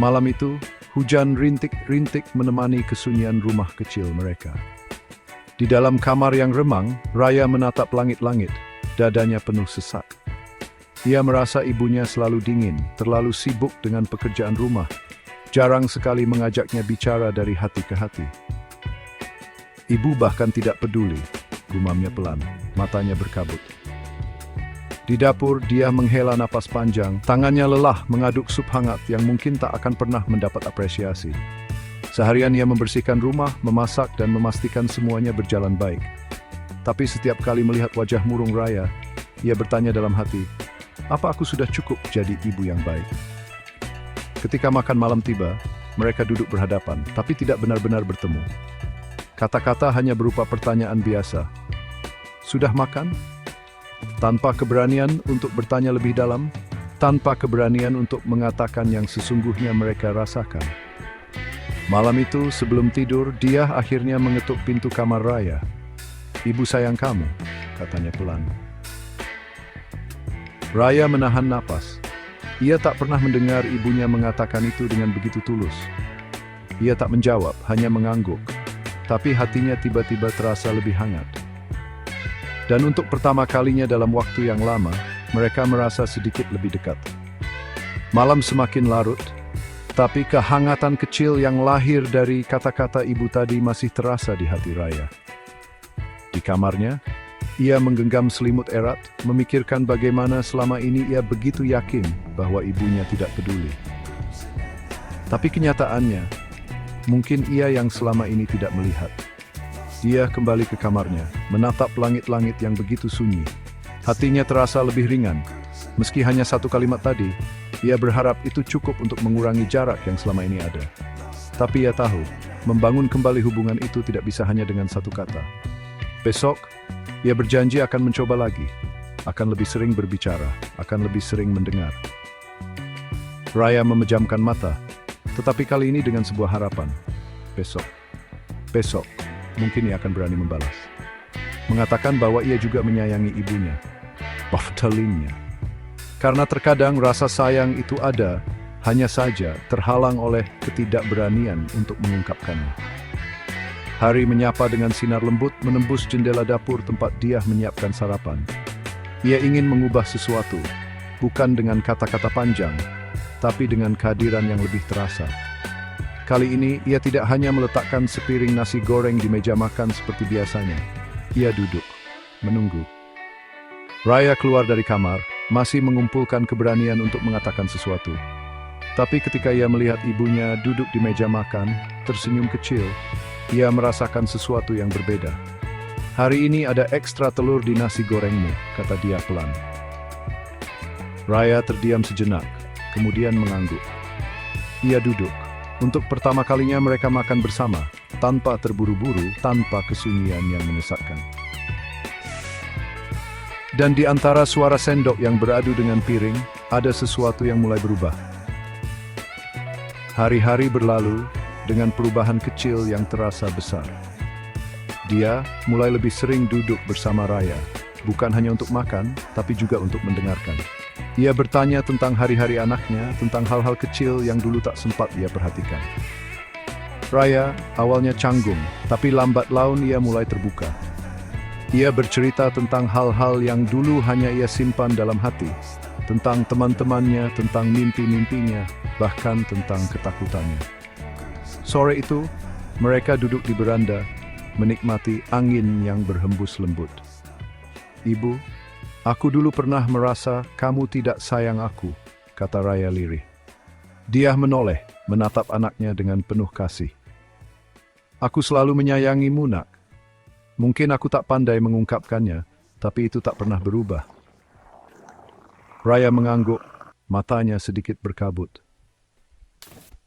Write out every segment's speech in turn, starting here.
Malam itu, hujan rintik-rintik menemani kesunyian rumah kecil mereka. Di dalam kamar yang remang, Raya menatap langit-langit, dadanya penuh sesak. Ia merasa ibunya selalu dingin, terlalu sibuk dengan pekerjaan rumah, jarang sekali mengajaknya bicara dari hati ke hati. Ibu bahkan tidak peduli, gumamnya pelan, matanya berkabut. Di dapur, dia menghela napas panjang, tangannya lelah mengaduk sup hangat yang mungkin tak akan pernah mendapat apresiasi. Seharian ia membersihkan rumah, memasak, dan memastikan semuanya berjalan baik. Tapi setiap kali melihat wajah murung Raya, ia bertanya dalam hati, apa aku sudah cukup jadi ibu yang baik? Ketika makan malam tiba, mereka duduk berhadapan, tapi tidak benar-benar bertemu. Kata-kata hanya berupa pertanyaan biasa. Sudah makan? Tanpa keberanian untuk bertanya lebih dalam, tanpa keberanian untuk mengatakan yang sesungguhnya mereka rasakan. Malam itu, sebelum tidur, dia akhirnya mengetuk pintu kamar Raya. "Ibu sayang kamu," katanya pelan. Raya menahan napas. Ia tak pernah mendengar ibunya mengatakan itu dengan begitu tulus. Ia tak menjawab, hanya mengangguk. Tapi hatinya tiba-tiba terasa lebih hangat. Dan untuk pertama kalinya dalam waktu yang lama, mereka merasa sedikit lebih dekat. Malam semakin larut, tapi kehangatan kecil yang lahir dari kata-kata ibu tadi masih terasa di hati Raya. Di kamarnya, ia menggenggam selimut erat, memikirkan bagaimana selama ini ia begitu yakin bahwa ibunya tidak peduli. Tapi kenyataannya, mungkin ia yang selama ini tidak melihat. Dia kembali ke kamarnya, menatap langit-langit yang begitu sunyi. Hatinya terasa lebih ringan. Meski hanya satu kalimat tadi, ia berharap itu cukup untuk mengurangi jarak yang selama ini ada. Tapi ia tahu, membangun kembali hubungan itu tidak bisa hanya dengan satu kata. Besok, ia berjanji akan mencoba lagi, akan lebih sering berbicara, akan lebih sering mendengar. Raya memejamkan mata, tetapi kali ini dengan sebuah harapan. Besok, mungkin ia akan berani membalas. Mengatakan bahwa ia juga menyayangi ibunya, Baftalinnya. Karena terkadang rasa sayang itu ada, hanya saja terhalang oleh ketidakberanian untuk mengungkapkannya. Hari menyapa dengan sinar lembut menembus jendela dapur tempat dia menyiapkan sarapan. Ia ingin mengubah sesuatu, bukan dengan kata-kata panjang, tapi dengan kehadiran yang lebih terasa. Kali ini, ia tidak hanya meletakkan sepiring nasi goreng di meja makan seperti biasanya. Ia duduk, menunggu. Raya keluar dari kamar, masih mengumpulkan keberanian untuk mengatakan sesuatu. Tapi ketika ia melihat ibunya duduk di meja makan, tersenyum kecil, ia merasakan sesuatu yang berbeda. "Hari ini ada ekstra telur di nasi gorengmu," kata dia pelan. Raya terdiam sejenak, kemudian mengangguk. Ia duduk. Untuk pertama kalinya mereka makan bersama, tanpa terburu-buru, tanpa kesunyian yang menyesakkan. Dan di antara suara sendok yang beradu dengan piring, ada sesuatu yang mulai berubah. Hari-hari berlalu, dengan perubahan kecil yang terasa besar. Dia mulai lebih sering duduk bersama Raya, bukan hanya untuk makan, tapi juga untuk mendengarkan. Ia bertanya tentang hari-hari anaknya, tentang hal-hal kecil yang dulu tak sempat ia perhatikan. Raya awalnya canggung, tapi lambat laun ia mulai terbuka. Ia bercerita tentang hal-hal yang dulu hanya ia simpan dalam hati, tentang teman-temannya, tentang mimpi-mimpinya, bahkan tentang ketakutannya. Sore itu, mereka duduk di beranda, menikmati angin yang berhembus lembut. "Ibu, aku dulu pernah merasa kamu tidak sayang aku," kata Raya lirih. Dia menoleh, menatap anaknya dengan penuh kasih. "Aku selalu menyayangimu, Nak. Mungkin aku tak pandai mengungkapkannya, tapi itu tak pernah berubah." Raya mengangguk, matanya sedikit berkabut.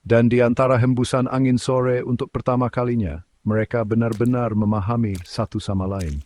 Dan di antara hembusan angin sore untuk pertama kalinya, mereka benar-benar memahami satu sama lain.